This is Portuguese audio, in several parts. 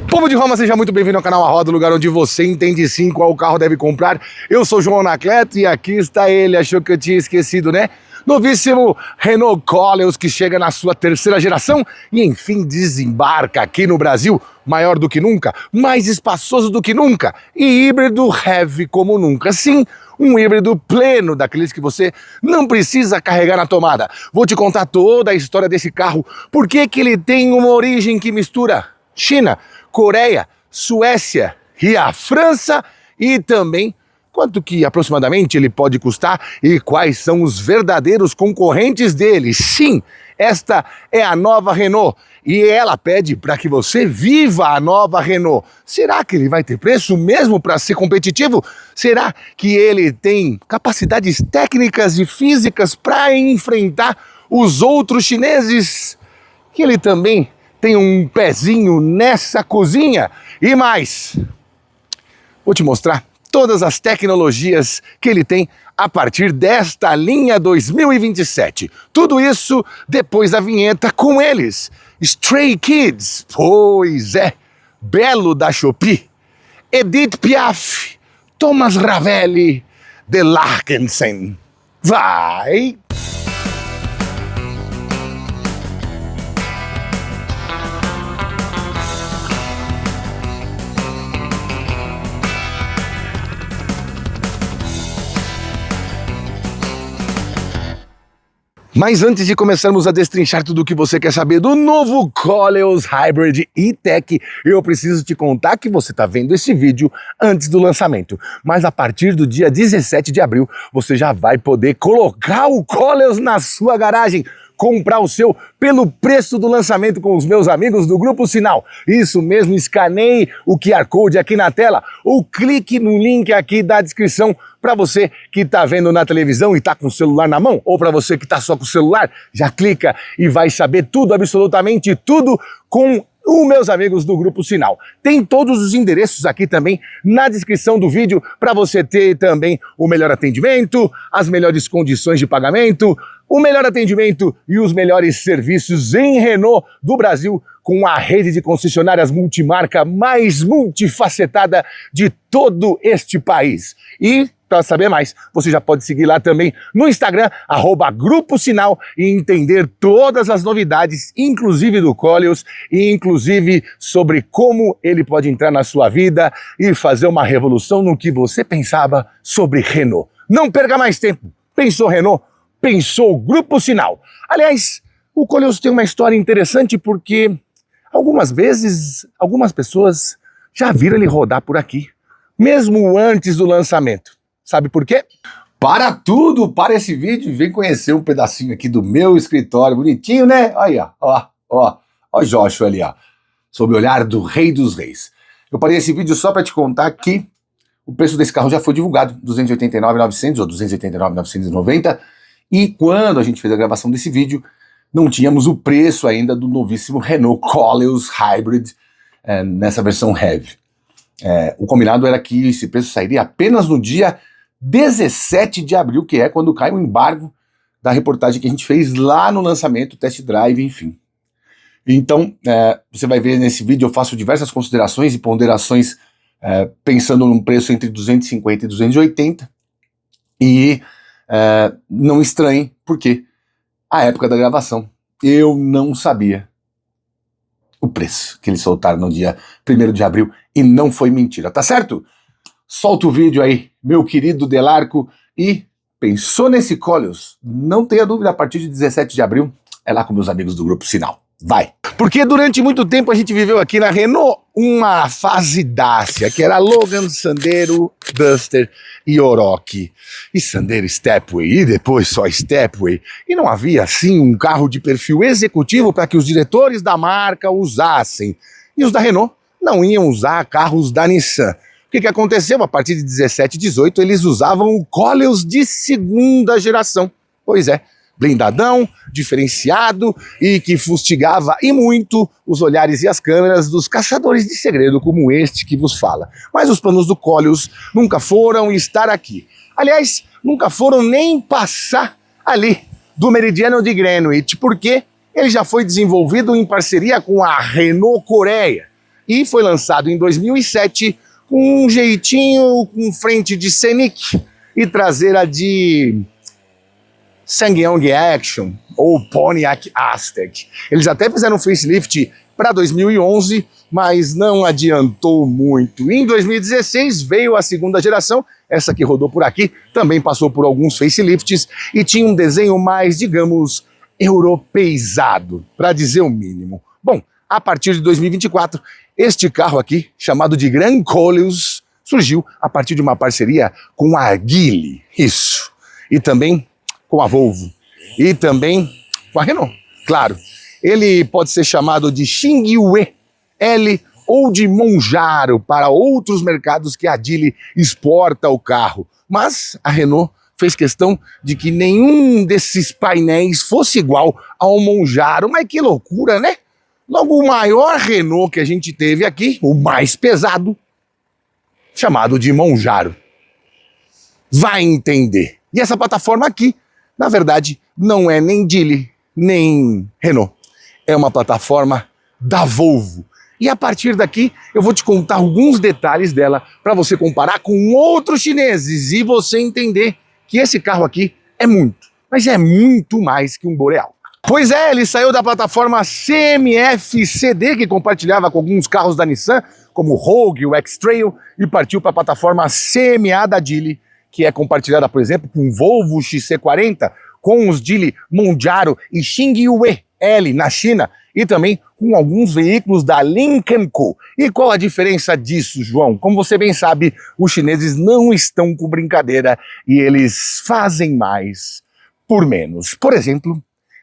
Povo de Roma, seja muito bem-vindo ao canal A Roda, lugar onde você entende sim qual carro deve comprar. Eu sou João Anacleto e aqui está ele, achou que eu tinha esquecido, né? Novíssimo Renault Koleos, que chega na sua terceira geração e enfim desembarca aqui no Brasil, maior do que nunca, mais espaçoso do que nunca e híbrido heavy como nunca. Sim, um híbrido pleno, daqueles que você não precisa carregar na tomada. Vou te contar toda a história desse carro, por que ele tem uma origem que mistura China, Coreia, Suécia e a França, e também quanto que aproximadamente ele pode custar e quais são os verdadeiros concorrentes dele. Sim, esta é a nova Renault e ela pede para que você viva a nova Renault. Será que ele vai ter preço mesmo para ser competitivo? Será que ele tem capacidades técnicas e físicas para enfrentar os outros chineses? Que ele também tem um pezinho nessa cozinha e mais. Vou te mostrar todas as tecnologias que ele tem a partir desta linha 2027. Tudo isso depois da vinheta com eles. Stray Kids, pois é, Belo da Shopee, Edith Piaf, Thomas Ravelli, de Larkensen. Vai! Mas antes de começarmos a destrinchar tudo o que você quer saber do novo Koleos Hybrid E-Tech, eu preciso te contar que você está vendo esse vídeo antes do lançamento. Mas a partir do dia 17 de abril, você já vai poder colocar o Koleos na sua garagem, comprar o seu pelo preço do lançamento com os meus amigos do Grupo Sinal. Isso mesmo, escaneie o QR Code aqui na tela ou clique no link aqui da descrição para você que está vendo na televisão e está com o celular na mão, ou para você que está só com o celular, já clica e vai saber tudo, absolutamente tudo com os meus amigos do Grupo Sinal. Tem todos os endereços aqui também na descrição do vídeo para você ter também o melhor atendimento, as melhores condições de pagamento, o melhor atendimento e os melhores serviços em Renault do Brasil, com a rede de concessionárias multimarca mais multifacetada de todo este país. E para saber mais, você já pode seguir lá também no Instagram, @Grupo Sinal, e entender todas as novidades, inclusive do Koleos, e inclusive sobre como ele pode entrar na sua vida e fazer uma revolução no que você pensava sobre Renault. Não perca mais tempo. Pensou Renault? Pensou Grupo Sinal. Aliás, o Koleos tem uma história interessante porque algumas vezes, algumas pessoas já viram ele rodar por aqui, mesmo antes do lançamento. Sabe por quê? Para tudo, para esse vídeo, vem conhecer um pedacinho aqui do meu escritório, bonitinho, né? Aí, ó o Joshua ali, ó, sob o olhar do Rei dos Reis. Eu parei esse vídeo só para te contar que o preço desse carro já foi divulgado, 289.900 ou 289.990, e quando a gente fez a gravação desse vídeo, não tínhamos o preço ainda do novíssimo Renault Koleos Hybrid nessa versão Heavy. O combinado era que esse preço sairia apenas no dia 17 de abril, que é quando cai o embargo da reportagem que a gente fez lá no lançamento, test drive, enfim. Então, você vai ver nesse vídeo, eu faço diversas considerações e ponderações pensando num preço entre 250 e 280, e não estranhe, porque a época da gravação eu não sabia o preço que eles soltaram no dia 1º de abril, e não foi mentira, tá certo? Solta o vídeo aí, meu querido Delarco, e pensou nesse Koleos? Não tenha dúvida, a partir de 17 de abril, é lá com meus amigos do Grupo Sinal. Vai! Porque durante muito tempo a gente viveu aqui na Renault uma fase Dacia, que era Logan, Sandero, Duster e Oroch. E Sandero Stepway, e depois só Stepway. E não havia, assim, um carro de perfil executivo para que os diretores da marca usassem. E os da Renault não iam usar carros da Nissan. O que aconteceu? A partir de 17 e 18, eles usavam o Koleos de segunda geração. Pois é, blindadão, diferenciado e que fustigava e muito os olhares e as câmeras dos caçadores de segredo como este que vos fala. Mas os planos do Koleos nunca foram estar aqui. Aliás, nunca foram nem passar ali do meridiano de Greenwich, porque ele já foi desenvolvido em parceria com a Renault Coreia. e foi lançado em 2007 com um jeitinho com frente de Scenic e traseira de SsangYong Action ou Pontiac Aztek. Eles até fizeram um facelift para 2011, mas não adiantou muito. Em 2016 veio a segunda geração, essa que rodou por aqui, também passou por alguns facelifts e tinha um desenho mais, digamos, europeizado, para dizer o mínimo. Bom, a partir de 2024, este carro aqui, chamado de Gran Koleos, surgiu a partir de uma parceria com a Geely, isso, e também com a Volvo, e também com a Renault, claro. Ele pode ser chamado de Xingyue L ou de Monjaro para outros mercados que a Geely exporta o carro, mas a Renault fez questão de que nenhum desses painéis fosse igual ao Monjaro. Mas que loucura, né? Logo, o maior Renault que a gente teve aqui, o mais pesado, chamado de Monjaro. Vai entender. E essa plataforma aqui, na verdade, não é nem Geely, nem Renault. É uma plataforma da Volvo. E a partir daqui eu vou te contar alguns detalhes dela para você comparar com outros chineses e você entender que esse carro aqui é muito, mas é muito mais que um Boreal. Pois é, ele saiu da plataforma CMF-CD, que compartilhava com alguns carros da Nissan, como o Rogue, o X-Trail, e partiu para a plataforma CMA da Geely, que é compartilhada, por exemplo, com o Volvo XC40, com os Geely Monjaro e Xingyue L na China, e também com alguns veículos da Lynk & Co. E qual a diferença disso, João? Como você bem sabe, os chineses não estão com brincadeira e eles fazem mais por menos. Por exemplo,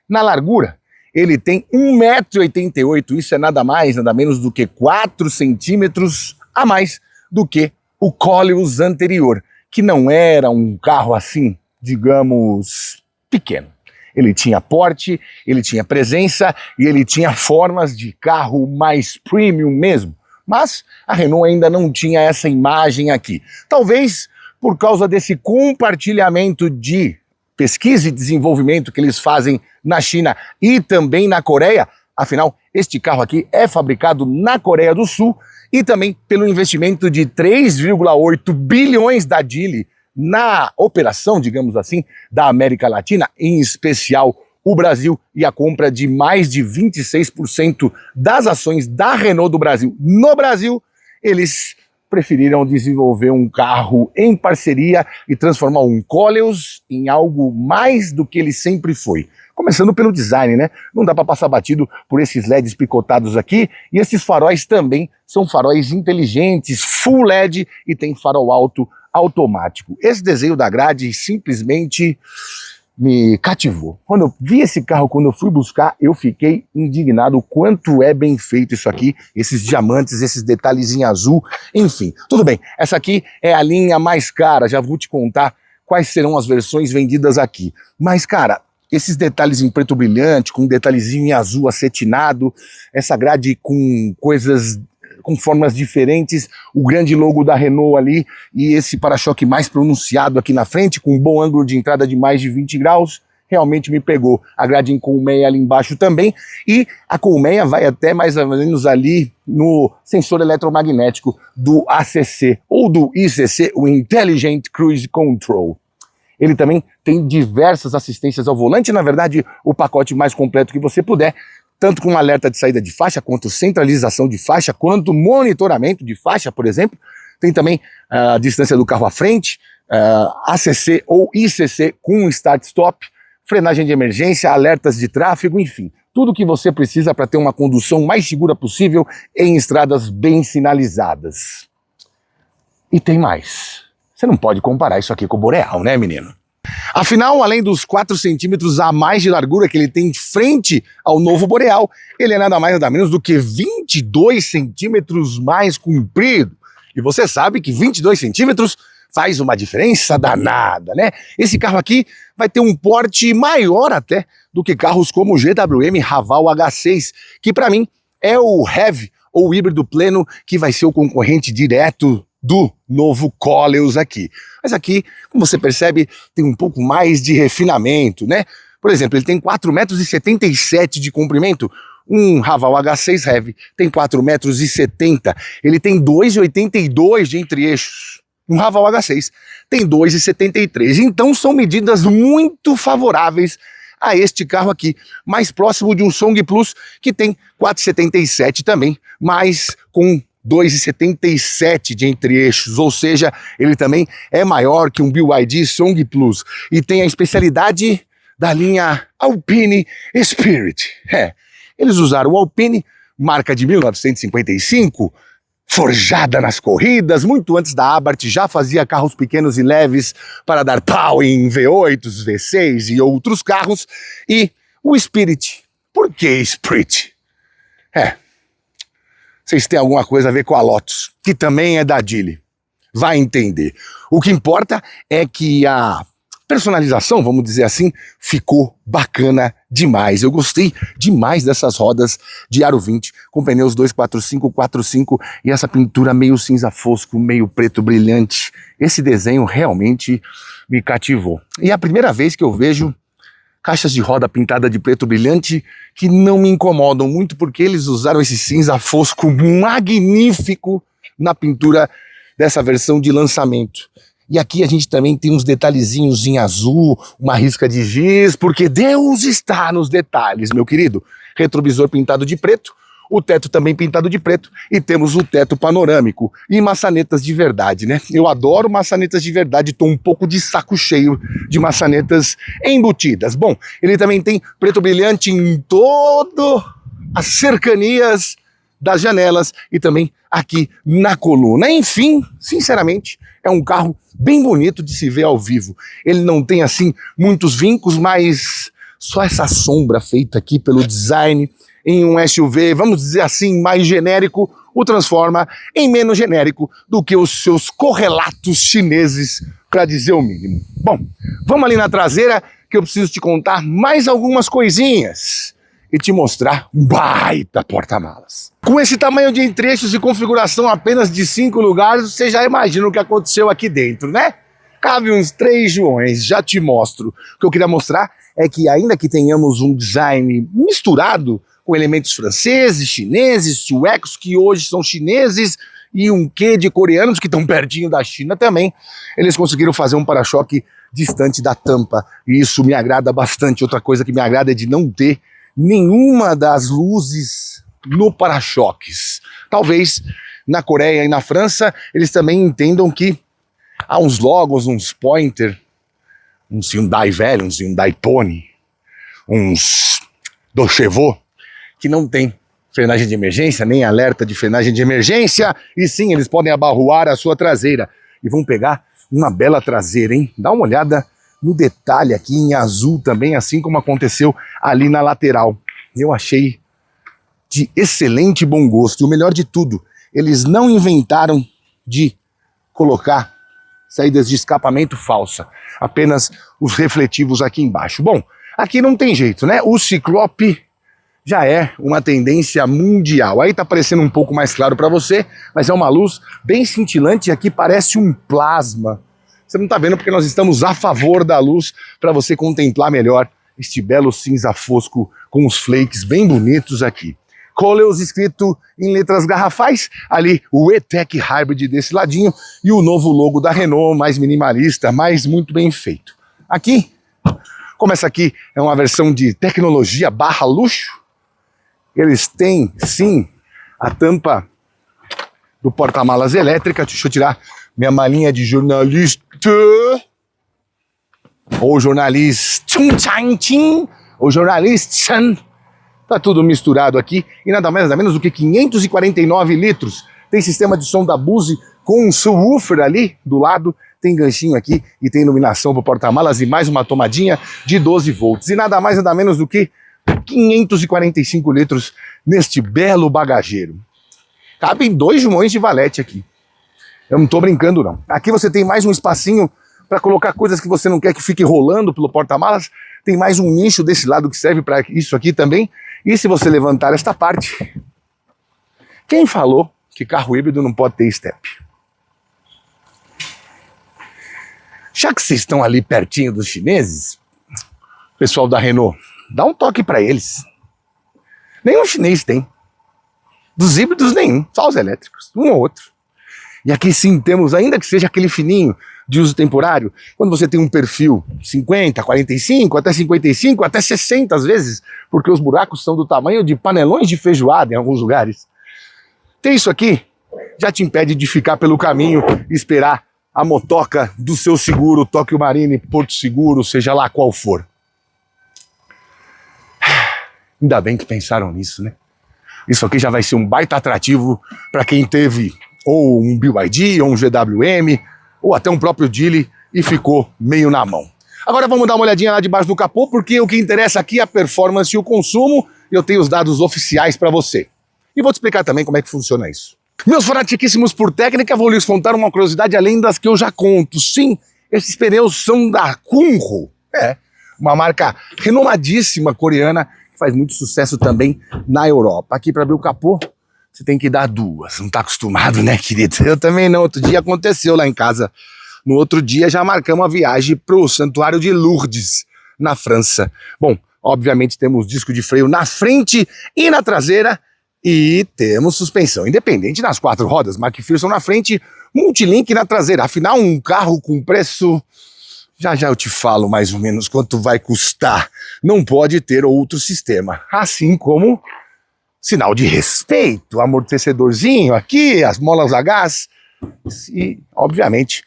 na largura, ele tem 1,88 m, isso é nada mais, nada menos do que 4 centímetros a mais do que o Koleos anterior, que não era um carro assim, digamos, pequeno. Ele tinha porte, ele tinha presença e ele tinha formas de carro mais premium mesmo. Mas a Renault ainda não tinha essa imagem aqui. Talvez por causa desse compartilhamento de pesquisa e desenvolvimento que eles fazem na China e também na Coreia. Afinal, este carro aqui é fabricado na Coreia do Sul e também pelo investimento de 3,8 bilhões da Geely na operação, digamos assim, da América Latina, em especial o Brasil, e a compra de mais de 26% das ações da Renault do Brasil. No Brasil, eles preferiram desenvolver um carro em parceria e transformar um Koleos em algo mais do que ele sempre foi. Começando pelo design, né? Não dá para passar batido por esses LEDs picotados aqui, e esses faróis também são faróis inteligentes, full LED, e tem farol alto automático. Esse desenho da grade simplesmente me cativou. Quando eu vi esse carro, quando eu fui buscar, eu fiquei indignado o quanto é bem feito isso aqui, esses diamantes, esses detalhes em azul, enfim. Tudo bem, essa aqui é a linha mais cara, já vou te contar quais serão as versões vendidas aqui. Mas, cara, esses detalhes em preto brilhante, com um detalhezinho em azul acetinado, essa grade com coisas com formas diferentes, o grande logo da Renault ali e esse para-choque mais pronunciado aqui na frente, com um bom ângulo de entrada de mais de 20 graus, realmente me pegou. A grade em colmeia ali embaixo também, e a colmeia vai até mais ou menos ali no sensor eletromagnético do ACC, ou do ICC, o Intelligent Cruise Control. Ele também tem diversas assistências ao volante, na verdade o pacote mais completo que você puder, tanto com alerta de saída de faixa, quanto centralização de faixa, quanto monitoramento de faixa, por exemplo. Tem também a distância do carro à frente, ACC ou ICC com start-stop, frenagem de emergência, alertas de tráfego, enfim. Tudo que você precisa para ter uma condução mais segura possível em estradas bem sinalizadas. E tem mais. Você não pode comparar isso aqui com o Boreal, né, menino? Afinal, além dos 4 centímetros a mais de largura que ele tem frente ao novo Boreal, ele é nada mais nada menos do que 22 centímetros mais comprido. E você sabe que 22 centímetros faz uma diferença danada, né? Esse carro aqui vai ter um porte maior até do que carros como o GWM Raval H6, que para mim é o Heavy ou híbrido pleno que vai ser o concorrente direto do novo Koleos aqui. Mas aqui, como você percebe, tem um pouco mais de refinamento, né? Por exemplo, ele tem 4,77 m de comprimento, Um Raval H6 Heavy tem 4,70 m, ele tem 2,82 de entre-eixos. Um Raval H6 tem 2,73. Então são medidas muito favoráveis a este carro aqui, mais próximo de um Song Plus que tem 4,77 também, mas com 2,77 de entre-eixos, ou seja, ele também é maior que um BYD Song Plus e tem a especialidade da linha Alpine Spirit. Eles usaram o Alpine, marca de 1955, forjada nas corridas, muito antes da Abarth já fazia carros pequenos e leves para dar pau em V8s, V6 e outros carros, e o Spirit. Por que Spirit? Vocês têm alguma coisa a ver com a Lotus, que também é da Geely. Vai entender. O que importa é que a personalização, vamos dizer assim, ficou bacana demais. Eu gostei demais dessas rodas de aro 20, com pneus 245/45 e essa pintura meio cinza fosco, meio preto brilhante. Esse desenho realmente me cativou. E é a primeira vez que eu vejo caixas de roda pintada de preto brilhante que não me incomodam muito, porque eles usaram esse cinza fosco magnífico na pintura dessa versão de lançamento. E aqui a gente também tem uns detalhezinhos em azul, uma risca de giz, porque Deus está nos detalhes, meu querido. Retrovisor pintado de preto, o teto também pintado de preto, e temos o teto panorâmico e maçanetas de verdade, né? Eu adoro maçanetas de verdade, estou um pouco de saco cheio de maçanetas embutidas. Bom, ele também tem preto brilhante em todas as cercanias das janelas e também aqui na coluna. Enfim, sinceramente, é um carro bem bonito de se ver ao vivo. Ele não tem assim muitos vincos, mas só essa sombra feita aqui pelo design em um SUV, vamos dizer assim, mais genérico, o transforma em menos genérico do que os seus correlatos chineses, para dizer o mínimo. Bom, vamos ali na traseira que eu preciso te contar mais algumas coisinhas e te mostrar um baita porta-malas. Com esse tamanho de entre-eixos e configuração apenas de 5 lugares, você já imagina o que aconteceu aqui dentro, né? Cabe uns 3 Joões, já te mostro. O que eu queria mostrar é que ainda que tenhamos um design misturado com elementos franceses, chineses, suecos, que hoje são chineses, e um quê de coreanos que estão pertinho da China também, eles conseguiram fazer um para-choque distante da tampa, e isso me agrada bastante. Outra coisa que me agrada é de não ter nenhuma das luzes no para-choques. Talvez na Coreia e na França eles também entendam que há uns logos, uns pointer, uns Hyundai velho, uns Hyundai Pony, uns Dochevaux, que não tem frenagem de emergência, nem alerta de frenagem de emergência, e sim, eles podem abarroar a sua traseira. E vão pegar uma bela traseira, hein? Dá uma olhada no detalhe aqui em azul também, assim como aconteceu ali na lateral. Eu achei de excelente bom gosto. E o melhor de tudo, eles não inventaram de colocar saídas de escapamento falsa, apenas os refletivos aqui embaixo. Bom, aqui não tem jeito, né? O Ciclope já é uma tendência mundial. Aí tá aparecendo um pouco mais claro para você, mas é uma luz bem cintilante e aqui parece um plasma. Você não tá vendo porque nós estamos a favor da luz para você contemplar melhor este belo cinza fosco com os flakes bem bonitos aqui. Coleus escrito em letras garrafais, ali o E-Tech Hybrid desse ladinho e o novo logo da Renault, mais minimalista, mas muito bem feito. Aqui, como essa aqui é uma versão de tecnologia barra luxo, eles têm, sim, a tampa do porta-malas elétrica. Deixa eu tirar minha malinha de jornalista. Ou jornalista. Ou jornalista. Tá tudo misturado aqui. E nada mais nada menos do que 549 litros. Tem sistema de som da Bose com um subwoofer ali do lado. Tem ganchinho aqui e tem iluminação para o porta-malas e mais uma tomadinha de 12 volts. E nada mais nada menos do que 545 litros neste belo bagageiro. Cabem 2 Joões de valete aqui. Eu não tô brincando não. Aqui você tem mais um espacinho para colocar coisas que você não quer que fique rolando pelo porta-malas. Tem mais um nicho desse lado que serve para isso aqui também. E se você levantar esta parte, quem falou que carro híbrido não pode ter step? Já que vocês estão ali pertinho dos chineses, pessoal da Renault, dá um toque para eles. Nenhum chinês tem. Dos híbridos, nenhum. Só os elétricos. Um ou outro. E aqui sim temos, ainda que seja aquele fininho de uso temporário, quando você tem um perfil 50, 45, até 55, até 60 às vezes, porque os buracos são do tamanho de panelões de feijoada em alguns lugares. Ter isso aqui já te impede de ficar pelo caminho e esperar a motoca do seu seguro, Tóquio Marine, Porto Seguro, seja lá qual for. Ainda bem que pensaram nisso, né? Isso aqui já vai ser um baita atrativo para quem teve ou um BYD, ou um GWM, ou até um próprio Geely e ficou meio na mão. Agora vamos dar uma olhadinha lá debaixo do capô, porque o que interessa aqui é a performance e o consumo, e eu tenho os dados oficiais para você. E vou te explicar também como é que funciona isso. Meus fanatiquíssimos por técnica, vou lhes contar uma curiosidade além das que eu já conto. Sim, esses pneus são da Kunro, uma marca renomadíssima coreana, que faz muito sucesso também na Europa. Aqui para abrir o capô, você tem que dar duas. Não tá acostumado, né, querido? Eu também não. Outro dia aconteceu lá em casa. No outro dia já marcamos a viagem pro Santuário de Lourdes, na França. Bom, obviamente temos disco de freio na frente e na traseira e temos suspensão independente nas 4 rodas. McPherson na frente, Multilink na traseira. Afinal, um carro com preço... Já eu te falo mais ou menos quanto vai custar. Não pode ter outro sistema. Assim como sinal de respeito, amortecedorzinho aqui, as molas a gás e, obviamente,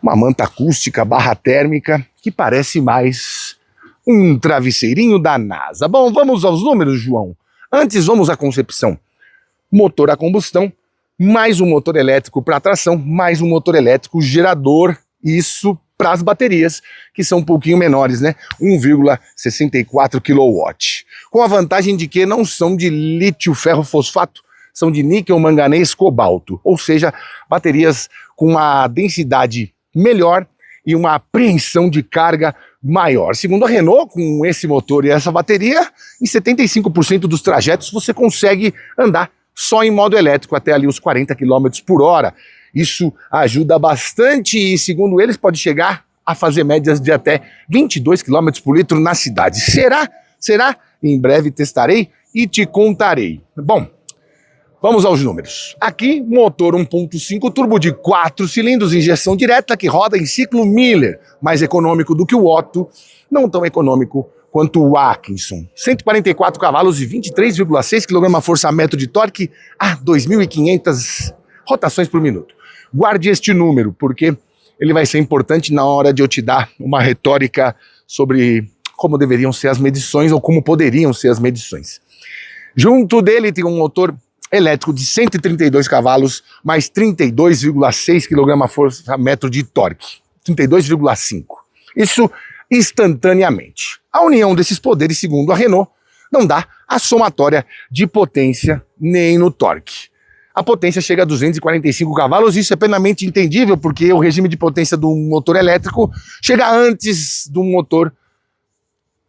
uma manta acústica barra térmica que parece mais um travesseirinho da NASA. Bom, vamos aos números, João. Antes vamos à concepção. Motor a combustão, mais um motor elétrico para tração, mais um motor elétrico gerador, isso para as baterias, que são um pouquinho menores, né? 1,64 kW. Com a vantagem de que não são de lítio ferro fosfato, são de níquel manganês cobalto, ou seja, baterias com uma densidade melhor e uma apreensão de carga maior. Segundo a Renault, com esse motor e essa bateria, em 75% dos trajetos você consegue andar só em modo elétrico até ali os 40 km por hora. Isso ajuda bastante e, segundo eles, pode chegar a fazer médias de até 22 km por litro na cidade. Será? Será? Em breve testarei e te contarei. Bom, vamos aos números. Aqui, motor 1.5 turbo de 4 cilindros, injeção direta, que roda em ciclo Miller, mais econômico do que o Otto, não tão econômico quanto o Atkinson. 144 cavalos e 23,6 kgfm de torque a 2.500 rotações por minuto. Guarde este número, porque ele vai ser importante na hora de eu te dar uma retórica sobre como deveriam ser as medições ou como poderiam ser as medições. Junto dele tem um motor elétrico de 132 cavalos, mais 32,6 kgfm de torque. 32,5. Isso instantaneamente. A união desses poderes, segundo a Renault, não dá a somatória de potência nem no torque. A potência chega a 245 cavalos, isso é plenamente entendível, porque o regime de potência do motor elétrico chega antes do motor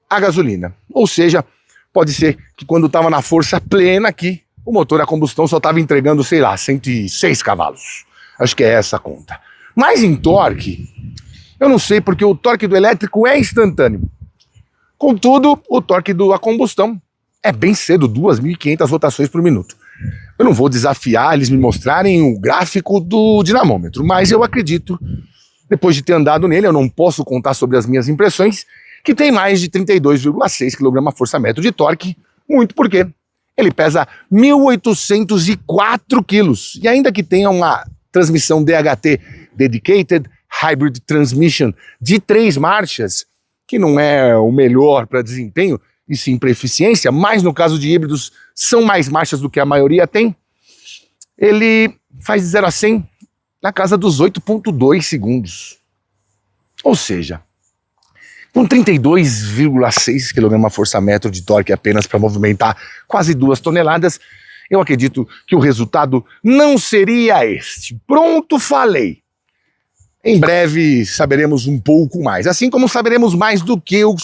a gasolina. Ou seja, pode ser que quando estava na força plena aqui, o motor a combustão só estava entregando, sei lá, 106 cavalos. Acho que é essa a conta. Mas em torque, eu não sei, porque o torque do elétrico é instantâneo. Contudo, o torque a combustão é bem cedo, 2.500 rotações por minuto. Eu não vou desafiar eles me mostrarem o gráfico do dinamômetro, mas eu acredito, depois de ter andado nele, eu não posso contar sobre as minhas impressões, que tem mais de 32,6 kgfm de torque, muito porque ele pesa 1.804 quilos, e ainda que tenha uma transmissão DHT, Dedicated Hybrid Transmission, de 3 marchas, que não é o melhor para desempenho, e sim para eficiência, mas no caso de híbridos são mais marchas do que a maioria tem, ele faz de 0 a 100 na casa dos 8,2 segundos. Ou seja, com 32,6 kgfm de torque apenas para movimentar quase 2 toneladas, eu acredito que o resultado não seria este. Pronto, falei! Em breve saberemos um pouco mais, assim como saberemos mais do que o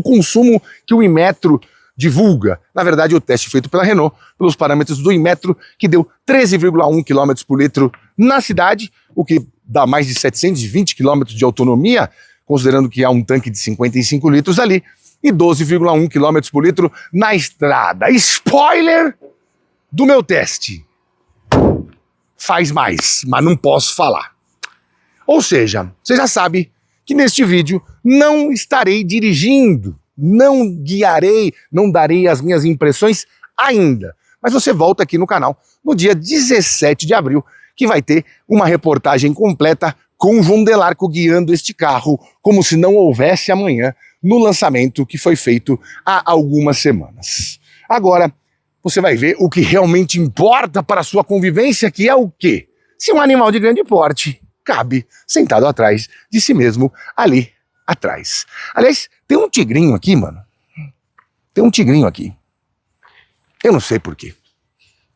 consumo que o Inmetro divulga. Na verdade, o teste feito pela Renault, pelos parâmetros do Inmetro, que deu 13,1 km por litro na cidade, o que dá mais de 720 km de autonomia, considerando que há um tanque de 55 litros ali, e 12,1 km por litro na estrada. Spoiler do meu teste. Faz mais, mas não posso falar. Ou seja, você já sabe que neste vídeo não estarei dirigindo, não guiarei, não darei as minhas impressões ainda. Mas você volta aqui no canal no dia 17 de abril, que vai ter uma reportagem completa com o João Delarco guiando este carro como se não houvesse amanhã no lançamento que foi feito há algumas semanas. Agora, você vai ver o que realmente importa para a sua convivência, que é o quê? Se um animal de grande porte cabe sentado atrás de si mesmo, ali atrás. Aliás, tem um tigrinho aqui, mano. Tem um tigrinho aqui. Eu não sei por quê.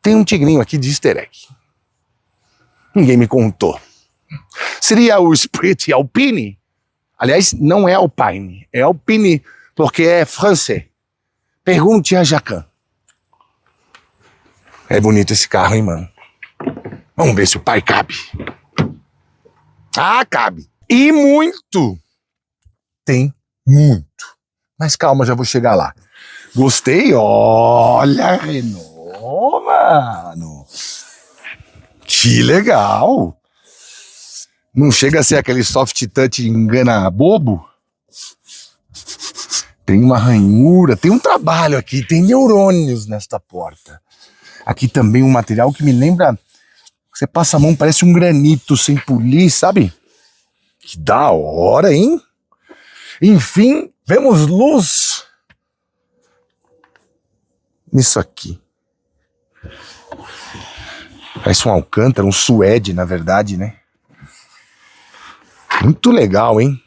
Tem um tigrinho aqui de easter egg. Ninguém me contou. Seria o Esprit Alpine? Aliás, não é Alpine, é Alpine, porque é francês. Pergunte a Jacan. É bonito esse carro, hein, mano? Vamos ver se o pai cabe. Ah, cabe. E muito. Tem muito. Mas calma, já vou chegar lá. Gostei? Olha, Renault, mano. Que legal. Não chega a ser aquele soft touch engana bobo? Tem uma ranhura, tem um trabalho aqui, tem neurônios nesta porta. Aqui também um material que me lembra... Você passa a mão, parece um granito sem polir, sabe? Que da hora, hein? Enfim, vemos luz nisso aqui. Parece um alcântara, um suede, na verdade, né? Muito legal, hein?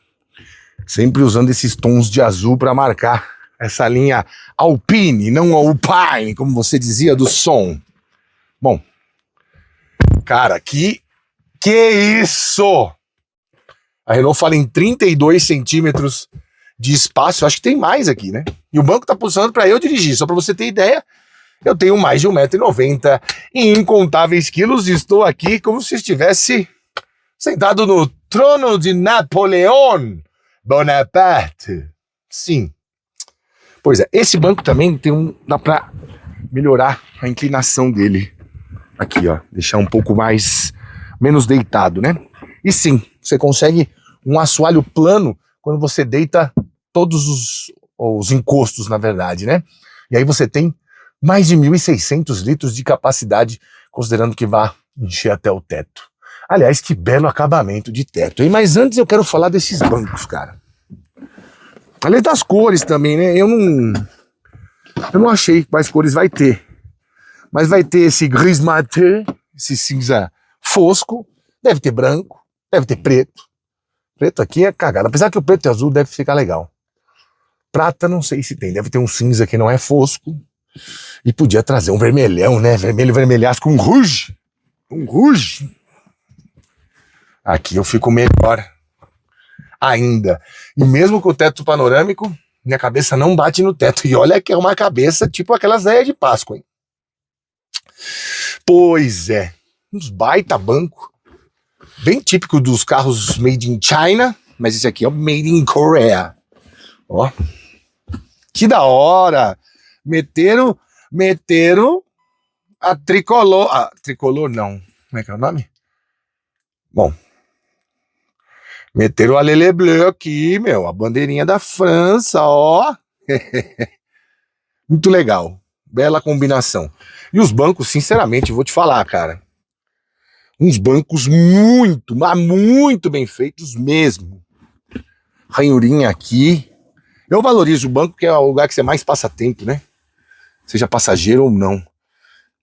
Sempre usando esses tons de azul para marcar essa linha Alpine, não Alpine, como você dizia, do som. Bom, cara, que isso? A Renault fala em 32 centímetros de espaço, acho que tem mais aqui, né? E o banco tá posicionado para eu dirigir, só para você ter ideia, eu tenho mais de 1,90 m e incontáveis quilos e estou aqui como se estivesse sentado no trono de Napoleão Bonaparte. Sim. Pois é, esse banco também dá para melhorar a inclinação dele. Aqui, ó, deixar um pouco menos deitado, né? E sim, você consegue um assoalho plano quando você deita todos os encostos, na verdade, né? E aí você tem mais de 1.600 litros de capacidade, considerando que vai encher até o teto. Aliás, que belo acabamento de teto, hein? Mas antes eu quero falar desses bancos, cara. Além das cores também, né? Eu não achei quais cores vai ter. Mas vai ter esse gris maté, esse cinza fosco, deve ter branco, deve ter preto. Preto aqui é cagado, apesar que o preto e azul deve ficar legal. Prata não sei se tem, deve ter um cinza que não é fosco. E podia trazer um vermelhão, né? Vermelho vermelhaço com um rouge. Um rouge. Aqui eu fico melhor ainda. E mesmo com o teto panorâmico, minha cabeça não bate no teto. E olha que é uma cabeça tipo aquelas Zéia de Páscoa, hein? Pois é, uns baita banco, bem típico dos carros made in China, mas esse aqui é o made in Korea. Ó, que da hora! Meteram a tricolor, tricolor não, como é que é o nome? Bom, meteram a Lele Bleu aqui, meu, a bandeirinha da França, ó. Muito legal, bela combinação. E os bancos, sinceramente, vou te falar, cara, uns bancos muito, mas muito bem feitos mesmo. Ranhurinha aqui. Eu valorizo o banco, que é o lugar que você mais passa tempo, né? Seja passageiro ou não.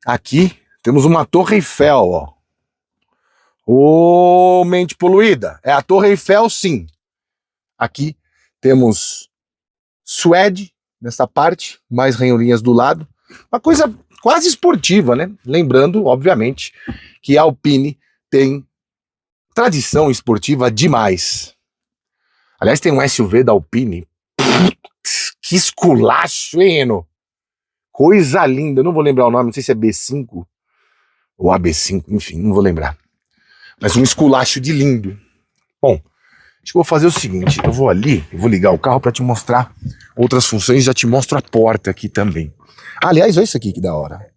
Aqui temos uma Torre Eiffel, ó. Ô, mente poluída. É a Torre Eiffel, sim. Aqui temos suede nessa parte, mais ranhurinhas do lado. Uma coisa quase esportiva, né? Lembrando, obviamente, que a Alpine tem tradição esportiva demais. Aliás, tem um SUV da Alpine. Que esculacho, hein, Eno? Coisa linda. Eu não vou lembrar o nome, não sei se é B5 ou AB5, enfim, não vou lembrar. Mas um esculacho de lindo. Bom, Acho que eu vou fazer o seguinte, eu vou ali, eu vou ligar o carro para te mostrar outras funções, já te mostro a porta aqui também. Aliás, olha isso aqui que da hora.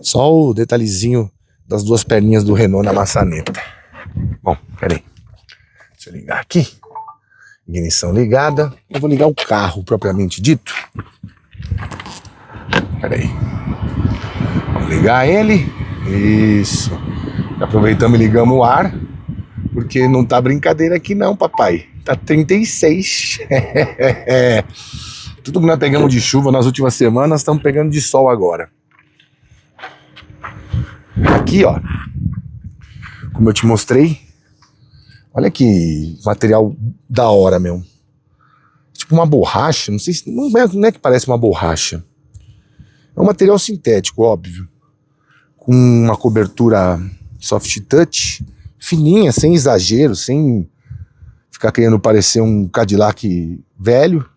Só o detalhezinho das duas perninhas do Renault na maçaneta. Bom, peraí. Deixa eu ligar aqui. Ignição ligada. Eu vou ligar o carro propriamente dito. Peraí. Vamos ligar ele. Isso. Aproveitamos e ligamos o ar. Porque não tá brincadeira aqui não, papai. Tá 36. Tudo que nós pegamos de chuva nas últimas semanas, estamos pegando de sol agora. Aqui, ó. Como eu te mostrei. Olha que material da hora, meu. Tipo uma borracha. Não sei se... Não é que parece uma borracha. É um material sintético, óbvio. Com uma cobertura soft touch. Fininha, sem exagero, sem ficar querendo parecer um Cadillac velho.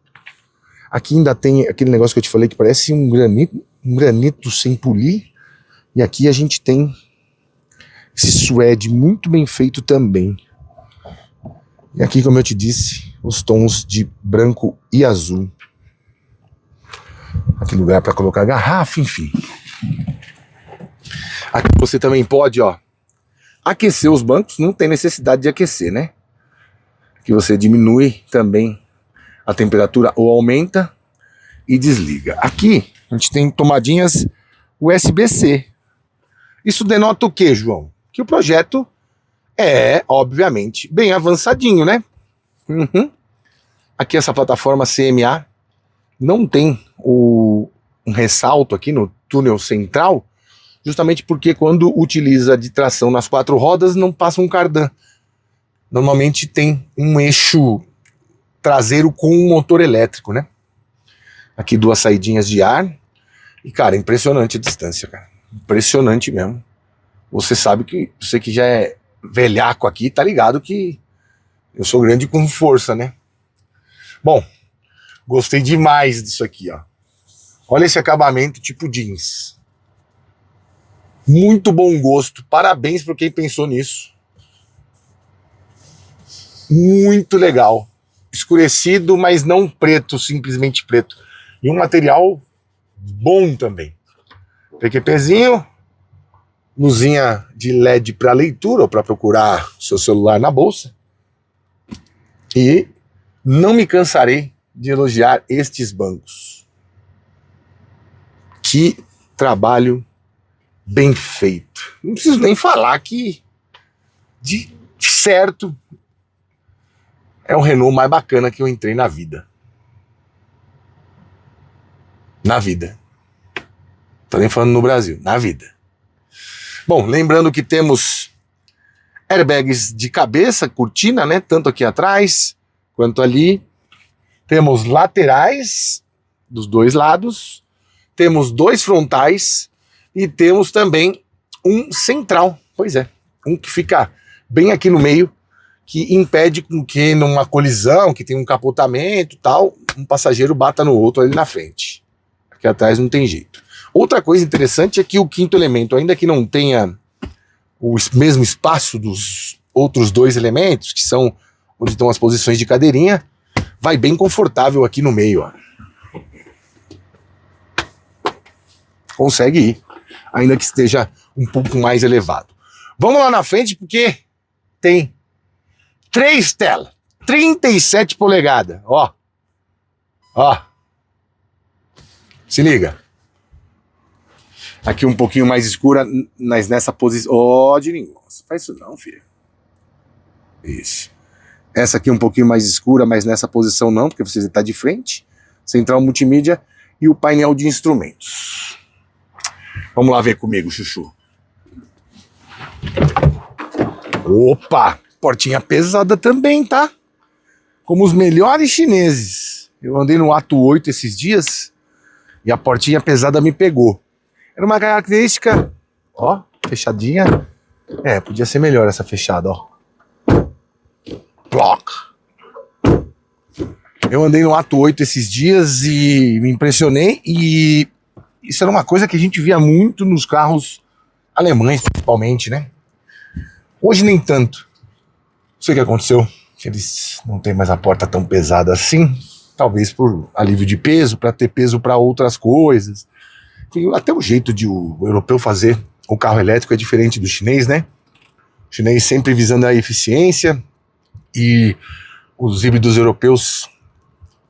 Aqui ainda tem aquele negócio que eu te falei que parece um granito sem polir. E aqui a gente tem esse suede muito bem feito também. E aqui, como eu te disse, os tons de branco e azul. Aqui lugar para colocar garrafa, enfim. Aqui você também pode, ó, aquecer os bancos, não tem necessidade de aquecer, né? Que você diminui também a temperatura ou aumenta e desliga. Aqui a gente tem tomadinhas USB-C. Isso denota o quê, João? Que o projeto é, obviamente, bem avançadinho, né? Aqui essa plataforma CMA não tem um ressalto aqui no túnel central, justamente porque quando utiliza de tração nas 4 rodas não passa um cardan. Normalmente tem um eixo traseiro com um motor elétrico, né? Aqui 2 saidinhas de ar. E, cara, impressionante a distância, cara. Impressionante mesmo. Você sabe que, você que já é velhaco aqui, tá ligado que eu sou grande com força, né? Bom, gostei demais disso aqui, ó. Olha esse acabamento tipo jeans. Muito bom gosto. Parabéns para quem pensou nisso. Muito legal. Escurecido, mas não preto, simplesmente preto. E um material bom também. PQPzinho. Luzinha de LED para leitura ou para procurar seu celular na bolsa. E não me cansarei de elogiar estes bancos. Que trabalho bem feito. Não preciso nem falar que de certo é o Renault mais bacana que eu entrei na vida. Na vida. Tô nem falando no Brasil, na vida. Bom, lembrando que temos airbags de cabeça, cortina, né? Tanto aqui atrás quanto ali. Temos laterais dos 2 lados. Temos 2 frontais. E temos também um central. Pois é, um que fica bem aqui no meio, que impede com que numa colisão, que tem um capotamento e tal, um passageiro bata no outro ali na frente. Aqui atrás não tem jeito. Outra coisa interessante é que o 5º elemento, ainda que não tenha o mesmo espaço dos outros 2 elementos, que são onde estão as posições de cadeirinha, vai bem confortável aqui no meio, ó. Consegue ir, ainda que esteja um pouco mais elevado. Vamos lá na frente, porque tem 3 telas, 37 polegadas, ó. Ó. Se liga. Aqui um pouquinho mais escura, mas nessa posição... Ó, Dirinho, nossa, faz isso não, filho. Isso. Essa aqui um pouquinho mais escura, mas nessa posição não, porque você está de frente. Central multimídia e o painel de instrumentos. Vamos lá ver comigo, chuchu. Opa! Portinha pesada também, tá? Como os melhores chineses. Eu andei no Ato 8 esses dias e a portinha pesada me pegou. Era uma característica, ó, fechadinha. É, podia ser melhor essa fechada, ó. Block. Eu andei no Ato 8 esses dias e me impressionei, e isso era uma coisa que a gente via muito nos carros alemães, principalmente, né? Hoje nem tanto. Não sei o que aconteceu. Eles não têm mais a porta tão pesada assim, talvez por alívio de peso, para ter peso para outras coisas. Enfim, até o jeito de o europeu fazer o carro elétrico é diferente do chinês, né? O chinês sempre visando a eficiência e os híbridos europeus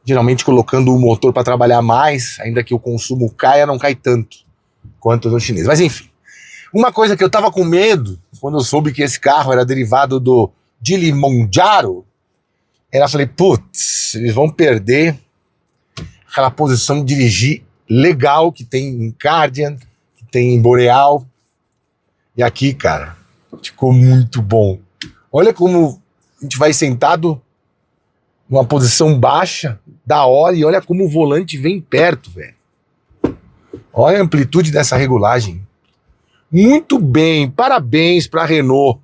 geralmente colocando o motor para trabalhar mais, ainda que o consumo caia, não cai tanto quanto no chinês. Mas enfim, uma coisa que eu tava com medo quando eu soube que esse carro era derivado do Kilimanjaro, eu falei, putz, eles vão perder aquela posição de dirigir legal que tem em Kardian, que tem em Boreal. E aqui, cara, ficou muito bom. Olha como a gente vai sentado numa posição baixa, da hora, e olha como o volante vem perto, velho. Olha a amplitude dessa regulagem. Muito bem, parabéns para a Renault.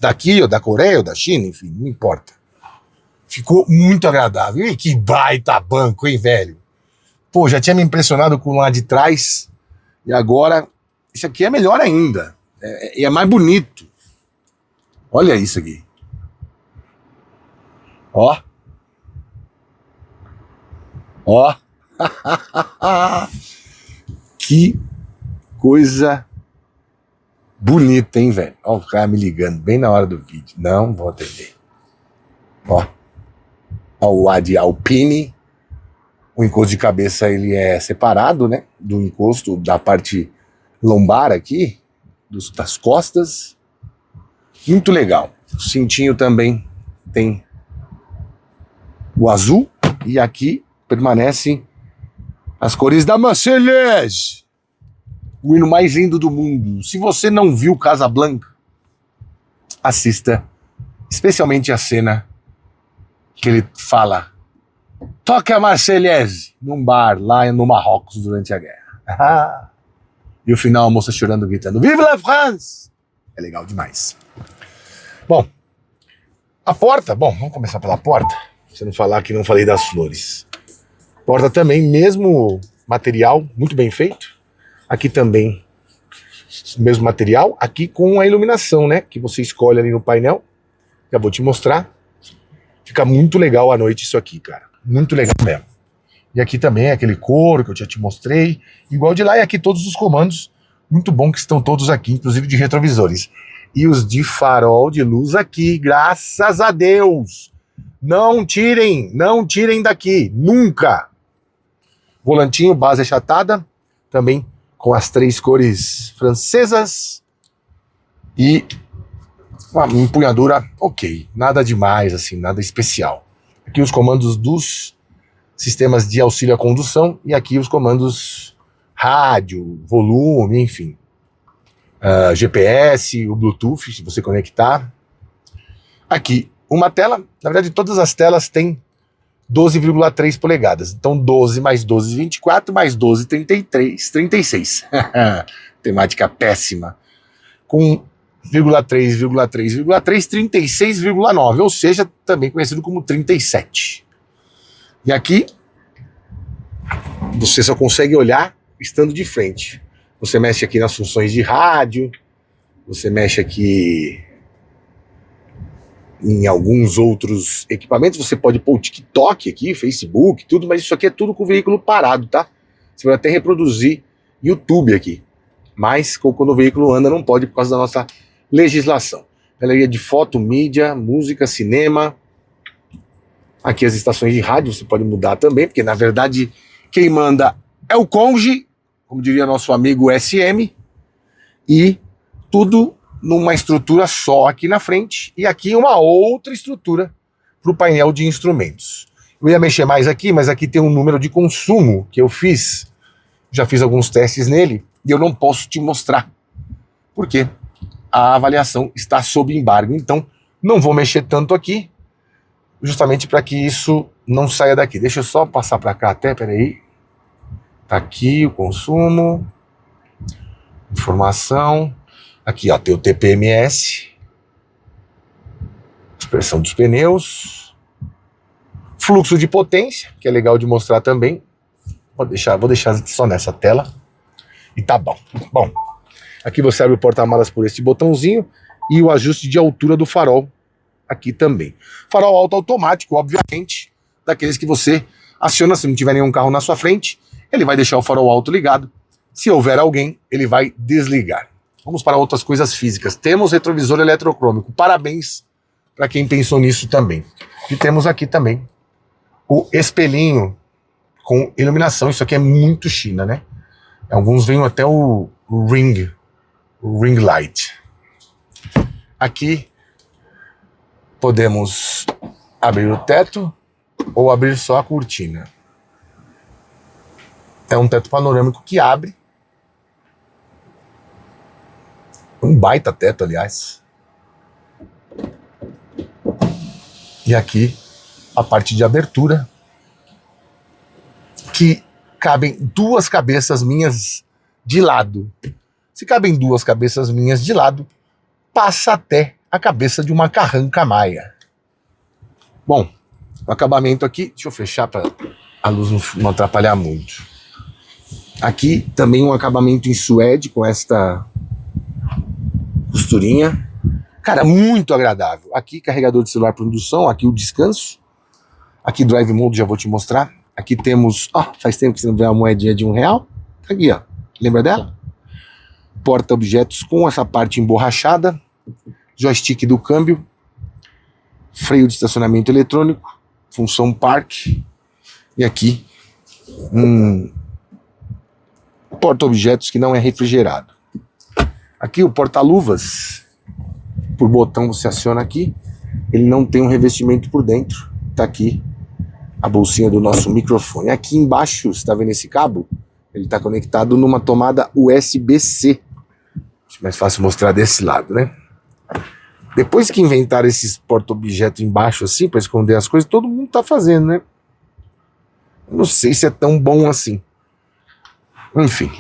Daqui, ou da Coreia, ou da China, enfim, não importa. Ficou muito agradável. E que baita banco, hein, velho? Pô, já tinha me impressionado com o lá de trás, e agora, isso aqui é melhor ainda. E é mais bonito. Olha isso aqui. Ó. Ó. Que coisa bonita, hein, velho? Ó, o cara me ligando bem na hora do vídeo. Não vou atender. Ó. Ó, o Ad Alpine. O encosto de cabeça, ele é separado, né? Do encosto da parte lombar aqui, das costas. Muito legal. O cintinho também tem o azul, e aqui permanecem as cores da Mercedes, o hino mais lindo do mundo. Se você não viu Casablanca, assista especialmente a cena que ele fala toque a Marseillaise num bar lá no Marrocos durante a guerra. E o final a moça chorando, gritando Vive la France! É legal demais. Bom, a porta, vamos começar pela porta. Se não falar que não falei das flores. Porta também, mesmo material, muito bem feito. Aqui também, mesmo material. Aqui com a iluminação, né? Que você escolhe ali no painel. Já vou te mostrar. Fica muito legal à noite isso aqui, cara. Muito legal mesmo. E aqui também é aquele couro que eu já te mostrei. Igual de lá, e aqui todos os comandos. Muito bom que estão todos aqui, inclusive de retrovisores. E os de farol de luz aqui, graças a Deus. Não tirem daqui, nunca. Volantinho, base achatada, também com as 3 cores francesas. E uma empunhadura ok, nada demais, assim, nada especial. Aqui os comandos dos sistemas de auxílio à condução e aqui os comandos rádio, volume, enfim. GPS, o Bluetooth, se você conectar. Aqui uma tela, na verdade todas as telas têm 12,3 polegadas. Então 12 mais 12, 24, mais 12, 33, 36. Temática péssima. Com 0,3, 36,9, ou seja, também conhecido como 37. E aqui você só consegue olhar estando de frente. Você mexe aqui nas funções de rádio, você mexe aqui em alguns outros equipamentos, você pode pôr o TikTok aqui, Facebook, tudo, mas isso aqui é tudo com o veículo parado, tá? Você vai até reproduzir YouTube aqui, mas quando o veículo anda não pode por causa da nossa legislação. Galeria de foto, mídia, música, cinema. Aqui as estações de rádio você pode mudar também, porque na verdade quem manda é o cônjuge, como diria nosso amigo SM, e tudo numa estrutura só aqui na frente, e aqui uma outra estrutura para o painel de instrumentos. Eu ia mexer mais aqui, mas aqui tem um número de consumo que eu fiz, já fiz alguns testes nele, e eu não posso te mostrar, porque a avaliação está sob embargo, então não vou mexer tanto aqui, justamente para que isso não saia daqui. Deixa eu só passar para cá até, peraí. Tá aqui o consumo, informação, aqui ó, tem o TPMS, dispersão dos pneus, fluxo de potência, que é legal de mostrar também, vou deixar só nessa tela, e tá bom. Bom, aqui você abre o porta-malas por este botãozinho, e o ajuste de altura do farol, aqui também. Farol alto automático, obviamente, daqueles que você aciona se não tiver nenhum carro na sua frente, ele vai deixar o farol alto ligado. Se houver alguém, ele vai desligar. Vamos para outras coisas físicas. Temos retrovisor eletrocrômico. Parabéns para quem pensou nisso também. E temos aqui também o espelhinho com iluminação. Isso aqui é muito China, né? Alguns veem até o ring light. Aqui podemos abrir o teto ou abrir só a cortina. É um teto panorâmico que abre. Um baita teto, aliás. E aqui a parte de abertura, que cabem duas cabeças minhas de lado. Se cabem duas cabeças minhas de lado, passa até a cabeça de uma carranca maia. Bom, o acabamento aqui, deixa eu fechar para a luz não atrapalhar muito. Aqui também um acabamento em suede com esta costurinha. Cara, muito agradável. Aqui carregador de celular por indução, aqui o descanso. Aqui Drive Mode, já vou te mostrar. Aqui temos, faz tempo que você não vê uma moedinha de R$1. Tá aqui, ó. Lembra dela? Porta-objetos com essa parte emborrachada. Joystick do câmbio. Freio de estacionamento eletrônico. Função park. E aqui porta-objetos que não é refrigerado. Aqui o porta-luvas. Por botão você aciona aqui. Ele não tem um revestimento por dentro. Tá aqui a bolsinha do nosso microfone. Aqui embaixo, você está vendo esse cabo? Ele está conectado numa tomada USB-C. Acho mais fácil mostrar desse lado, né? Depois que inventaram esses porta-objetos embaixo assim, para esconder as coisas, todo mundo tá fazendo, né? Não sei se é tão bom assim. Enfim.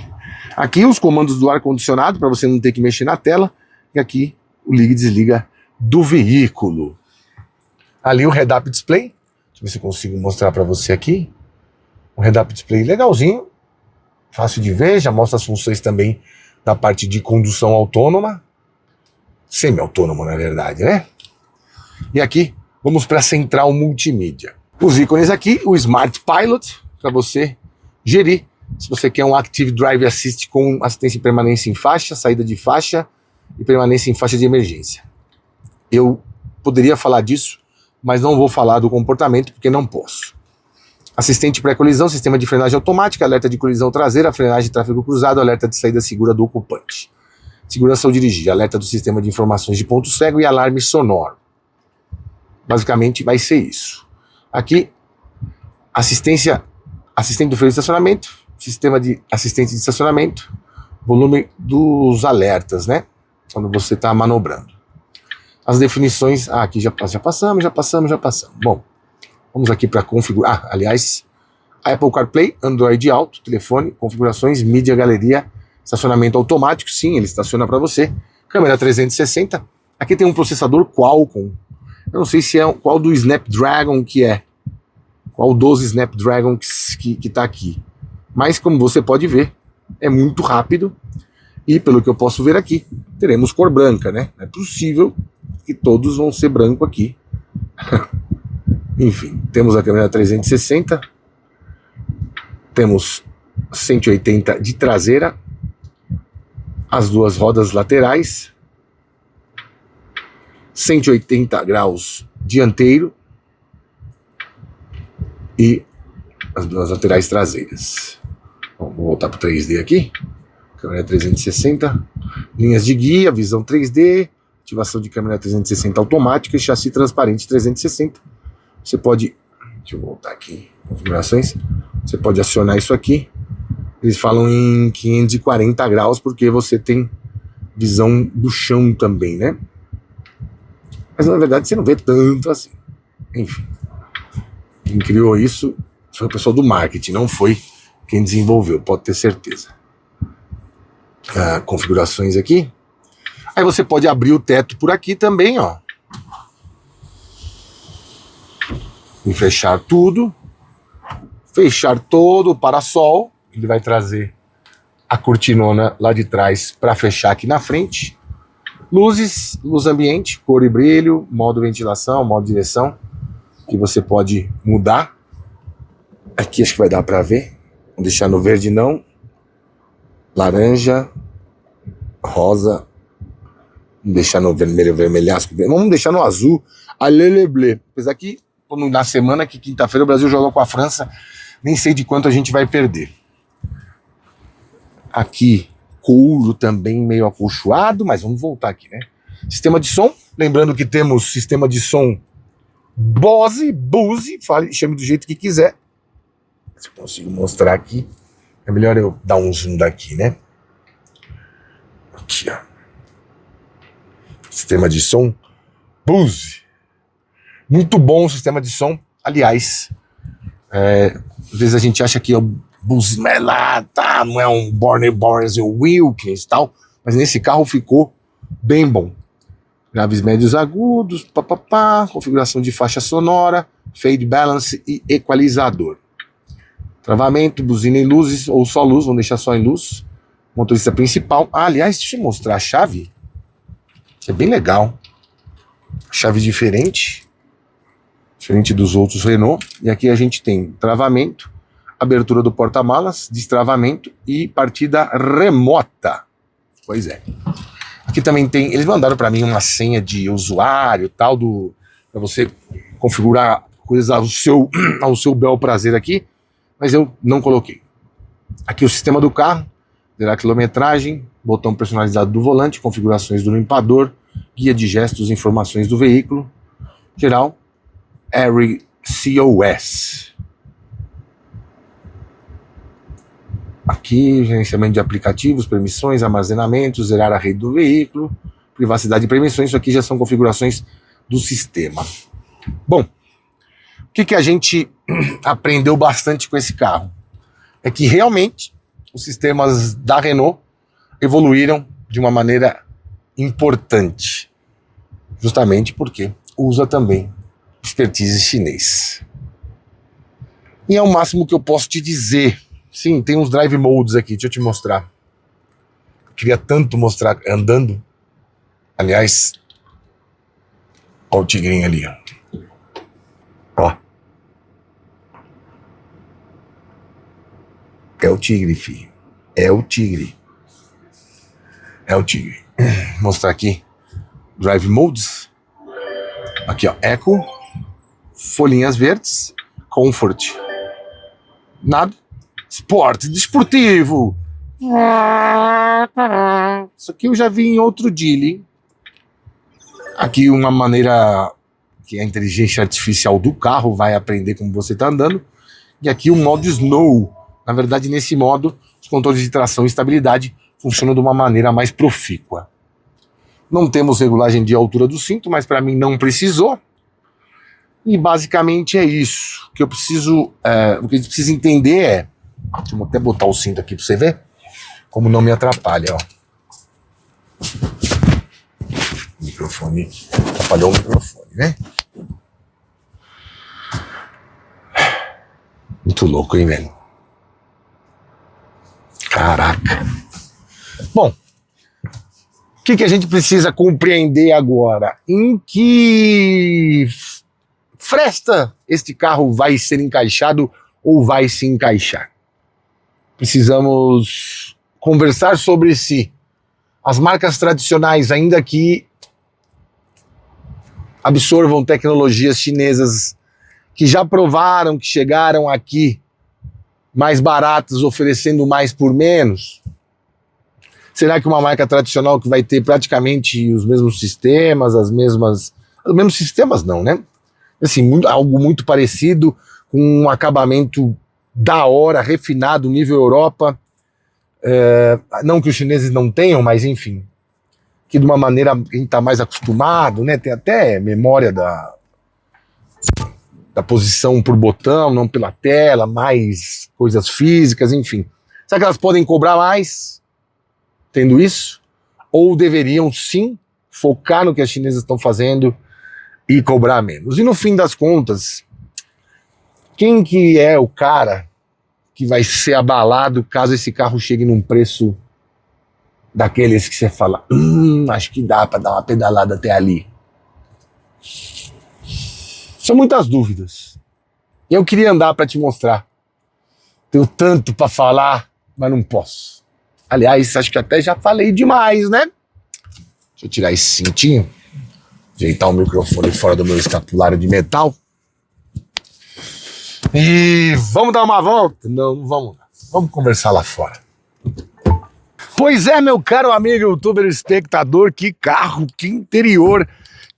Aqui os comandos do ar-condicionado, para você não ter que mexer na tela. E aqui o liga e desliga do veículo. Ali o head-up display. Deixa eu ver se eu consigo mostrar para você aqui. Um head-up display legalzinho. Fácil de ver. Já mostra as funções também da parte de condução autônoma. Semi-autônomo, na verdade, né? E aqui, vamos para a central multimídia. Os ícones aqui, o Smart Pilot, para você gerir. Se você quer um Active Drive Assist com assistência e permanência em faixa, saída de faixa e permanência em faixa de emergência. Eu poderia falar disso, mas não vou falar do comportamento porque não posso. Assistente pré-colisão, sistema de frenagem automática, alerta de colisão traseira, frenagem de tráfego cruzado, alerta de saída segura do ocupante. Segurança ao dirigir, alerta do sistema de informações de ponto cego e alarme sonoro. Basicamente vai ser isso. Aqui, assistente do freio de estacionamento, sistema de assistente de estacionamento, volume dos alertas, né? Quando você está manobrando. As definições, aqui já passamos. Bom, vamos aqui para configurar. Aliás, Apple CarPlay, Android Auto, telefone, configurações, mídia, galeria, estacionamento automático, sim, ele estaciona para você. Câmera 360. Aqui tem um processador Qualcomm. Eu não sei se é qual do Snapdragon que é. Qual dos Snapdragon que tá aqui. Mas como você pode ver, é muito rápido. E pelo que eu posso ver aqui, teremos cor branca, né? É possível que todos vão ser branco aqui. Enfim, temos a câmera 360. Temos 180 de traseira. As duas rodas laterais. 180 graus dianteiro. E as duas laterais traseiras. Bom, vou voltar para o 3D aqui. Câmera 360. Linhas de guia, visão 3D. Ativação de câmera 360 automática e chassi transparente 360. Você pode... Deixa eu voltar aqui. Configurações. Você pode acionar isso aqui. Eles falam em 540 graus porque você tem visão do chão também, né? Mas na verdade você não vê tanto assim. Enfim. Quem criou isso foi o pessoal do marketing, não foi quem desenvolveu, pode ter certeza. Configurações aqui. Aí você pode abrir o teto por aqui também, ó. E fechar tudo. Fechar todo o parasol. Ele vai trazer a cortinona lá de trás para fechar aqui na frente. Luzes, luz ambiente, cor e brilho, modo ventilação, modo direção, que você pode mudar. Aqui acho que vai dar para ver. Vou deixar no verde não. Laranja, rosa. Vamos deixar no vermelho, vermelhasco. Vamos deixar no azul, aleleble. Apesar que na semana que quinta-feira o Brasil joga com a França, nem sei de quanto a gente vai perder. Aqui, couro também meio acolchoado, mas vamos voltar aqui, né? Sistema de som, lembrando que temos sistema de som Bose, fale, chame do jeito que quiser. Se eu consigo mostrar aqui, é melhor eu dar um zoom daqui, né? Aqui, ó. Sistema de som Bose. Muito bom o sistema de som. Aliás, às vezes a gente acha que o Bose não é um Borne Boris ou Wilkins e tal, mas nesse carro ficou bem bom. Graves médios agudos, configuração de faixa sonora, fade balance e equalizador. Travamento, buzina em luzes ou só luz, vamos deixar só em luz. Motorista principal. Aliás, deixa eu mostrar a chave. É bem legal. Chave diferente dos outros Renault. E aqui a gente tem travamento, abertura do porta-malas, destravamento e partida remota. Pois é. Aqui também tem, eles mandaram para mim uma senha de usuário, tal, para você configurar coisas ao seu bel prazer aqui, mas eu não coloquei. Aqui o sistema do carro, zerar quilometragem, botão personalizado do volante, configurações do limpador, guia de gestos, informações do veículo, geral, RCOS. Aqui, gerenciamento de aplicativos, permissões, armazenamento, zerar a rede do veículo, privacidade e permissões, isso aqui já são configurações do sistema. Bom, o que a gente aprendeu bastante com esse carro? É que realmente os sistemas da Renault evoluíram de uma maneira importante, justamente porque usa também expertise chinês. E é o máximo que eu posso te dizer. Sim, tem uns drive modes aqui, deixa eu te mostrar. Queria tanto mostrar andando. Aliás, olha o tigrinho ali, ó. É o tigre, filho. É o tigre. É o tigre. Vou mostrar aqui. Drive modes. Aqui, ó. Eco. Folhinhas verdes. Comfort. Nada. Esporte. Desportivo. Isso aqui eu já vi em outro dealing. Aqui uma maneira que a inteligência artificial do carro vai aprender como você está andando. E aqui o modo Snow. Na verdade, nesse modo, os controles de tração e estabilidade funcionam de uma maneira mais profícua. Não temos regulagem de altura do cinto, mas para mim não precisou. E basicamente é isso. O que a gente precisa entender é... Deixa eu até botar o cinto aqui para você ver como não me atrapalha, ó. O microfone... Atrapalhou o microfone, né? Muito louco, hein, velho? Caraca. Bom, o que a gente precisa compreender agora? Em que fresta este carro vai ser encaixado ou vai se encaixar? Precisamos conversar sobre se as marcas tradicionais, ainda que absorvam tecnologias chinesas que já provaram que chegaram aqui mais baratas, oferecendo mais por menos? Será que uma marca tradicional que vai ter praticamente os mesmos sistemas, os mesmos sistemas não, né? Assim, algo muito parecido, com um acabamento da hora, refinado, nível Europa, não que os chineses não tenham, mas enfim, que de uma maneira que a gente está mais acostumado, né? Tem até memória da posição por botão, não pela tela, mais coisas físicas, enfim. Será que elas podem cobrar mais tendo isso? Ou deveriam sim focar no que as chinesas estão fazendo e cobrar menos? E no fim das contas, quem que é o cara que vai ser abalado caso esse carro chegue num preço daqueles que você fala, acho que dá para dar uma pedalada até ali? São muitas dúvidas. E eu queria andar para te mostrar. Tenho tanto para falar, mas não posso. Aliás, acho que até já falei demais, né? Deixa eu tirar esse cintinho, ajeitar o microfone fora do meu escapulário de metal. E vamos dar uma volta? Não vamos. Vamos conversar lá fora. Pois é, meu caro amigo youtuber espectador, que carro, que interior,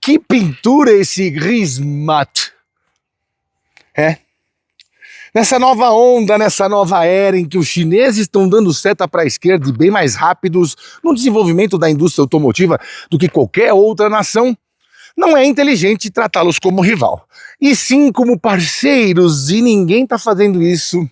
que pintura esse gris mate. Nessa nova onda, nessa nova era em que os chineses estão dando seta para a esquerda e bem mais rápidos no desenvolvimento da indústria automotiva do que qualquer outra nação, não é inteligente tratá-los como rival, e sim como parceiros, e ninguém está fazendo isso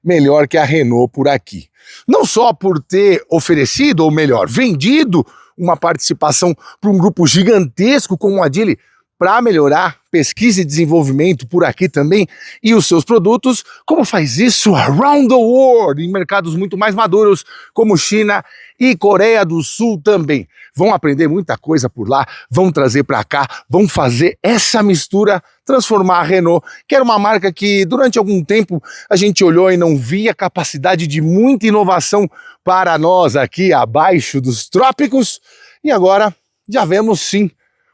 melhor que a Renault por aqui. Não só por ter oferecido, ou melhor, vendido uma participação para um grupo gigantesco como a Geely para melhorar pesquisa e desenvolvimento por aqui também e os seus produtos, como faz isso around the world, em mercados muito mais maduros como China e Coreia do Sul também. Vão aprender muita coisa por lá, vão trazer para cá, vão fazer essa mistura, transformar a Renault, que era uma marca que durante algum tempo a gente olhou e não via capacidade de muita inovação para nós aqui abaixo dos trópicos, e agora já vemos sim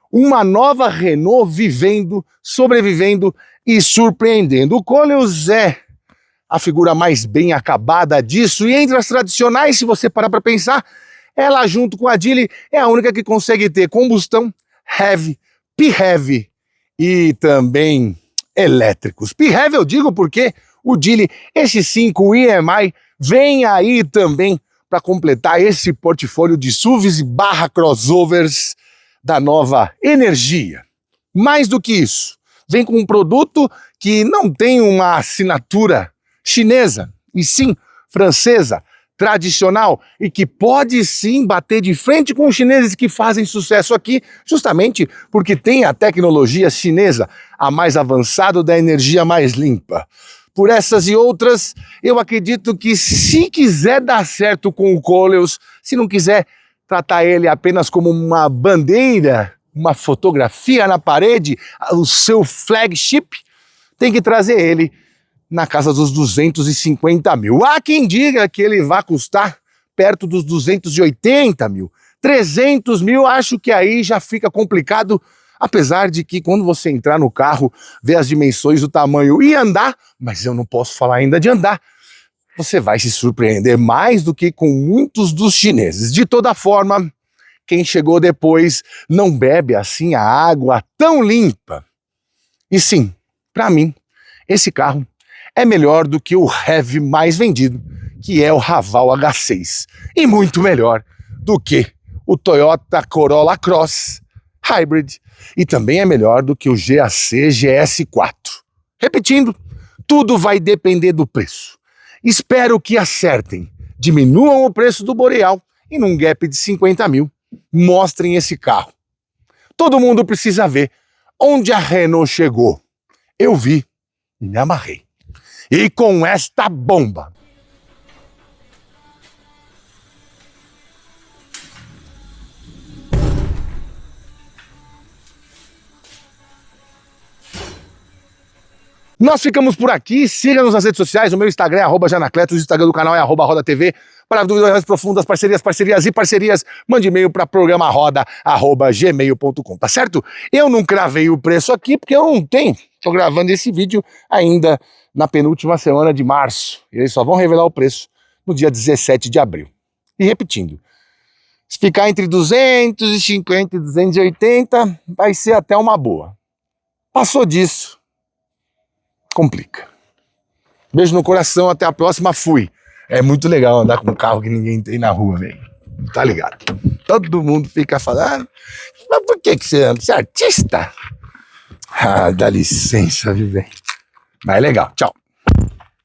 uma nova Renault vivendo, sobrevivendo e surpreendendo. O Koleos é a figura mais bem acabada disso, e entre as tradicionais, se você parar para pensar, ela junto com a Geely é a única que consegue ter combustão, heavy, PHEV e também elétricos. PHEV eu digo porque o Geely, esse 5 EMI, vem aí também para completar esse portfólio de SUVs e crossovers da nova energia. Mais do que isso, vem com um produto que não tem uma assinatura chinesa, e sim francesa, tradicional, e que pode sim bater de frente com os chineses que fazem sucesso aqui, justamente porque tem a tecnologia chinesa, a mais avançada da energia mais limpa. Por essas e outras, eu acredito que se quiser dar certo com o Koleos, se não quiser tratar ele apenas como uma bandeira, uma fotografia na parede, o seu flagship, tem que trazer ele na casa dos 250 mil. Há quem diga que ele vai custar perto dos 280 mil. 300 mil, acho que aí já fica complicado, apesar de que quando você entrar no carro, ver as dimensões, o tamanho e andar, mas eu não posso falar ainda de andar, você vai se surpreender mais do que com muitos dos chineses. De toda forma, quem chegou depois não bebe assim a água tão limpa. E sim, para mim, esse carro é melhor do que o heavy mais vendido, que é o Raval H6. E muito melhor do que o Toyota Corolla Cross Hybrid. E também é melhor do que o GAC GS4. Repetindo, tudo vai depender do preço. Espero que acertem, diminuam o preço do Boreal e num gap de 50 mil, mostrem esse carro. Todo mundo precisa ver onde a Renault chegou. Eu vi e me amarrei. E com esta bomba. Nós ficamos por aqui, siga-nos nas redes sociais, o meu Instagram é @janacletos, o Instagram do canal é @rodatv. Para dúvidas mais profundas, parcerias, mande e-mail para programaroda@gmail.com, tá certo? Eu não cravei o preço aqui porque eu não tenho, estou gravando esse vídeo ainda na penúltima semana de março, eles só vão revelar o preço no dia 17 de abril. E repetindo, se ficar entre 250 e 280, vai ser até uma boa. Passou disso, complica. Beijo no coração, até a próxima, fui. É muito legal andar com um carro que ninguém tem na rua, velho. Tá ligado? Todo mundo fica falando, mas por que você anda? Você é artista? Ah, dá licença, viu, velho? Mas é legal, tchau.